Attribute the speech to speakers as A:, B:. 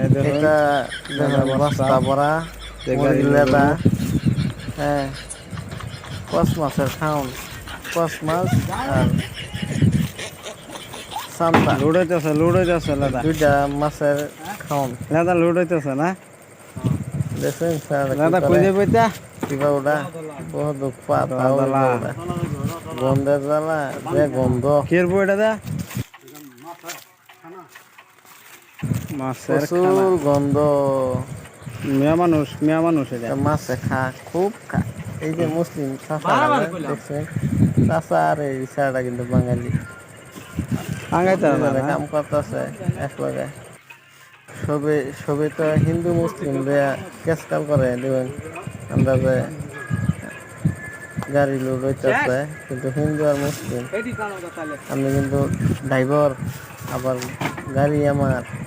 A: এই দেখুন
B: এটা
A: লেদা
B: দেখুন
A: বস্তা
B: বস্তা ভরা
A: যে গাড়ি
B: মুরগির লেদা।
A: লোডেবো।
B: হ্যাঁ, কস মাছের খাউন, কস মাছ আর সান্তা,
A: লোড হইতেছে
B: এই
A: লেদা।
B: দুইটা মাছের খাউন।
A: লেদা লোড হইতেছে না?
B: দেখছেন স্যার কি
A: লেদা কই
B: করে,
A: যাবে এটা?
B: কিবা ওটা বহুত পাতা হইব
A: দলা
B: ওটা, গন্ধের জ্বালা যে গন্ধ,
A: কি করবো এটা দা? মাছের খানা।
B: প্রচুর গন্ধ।
A: মিয়া মানুষ এটা।
B: তা মাছে খা, খুব খা। এই যে মুসলিম চাচারা দেখছেন, চাচা আর এই স্যারটা কিন্তু বাঙালি,
A: আঙ্গাইতে না
B: দুজনে
A: না?
B: কাম করতেছে এক লগে। সবে সবে তো হিন্দু মুসলিম কেস কাম করে দেখবেন, আন্দাজে গাড়ি লোড হইতেছে, কিন্তু হিন্দু আর মুসলিম। আমি কিন্তু ড্রাইভার, আবার গাড়ি আমার,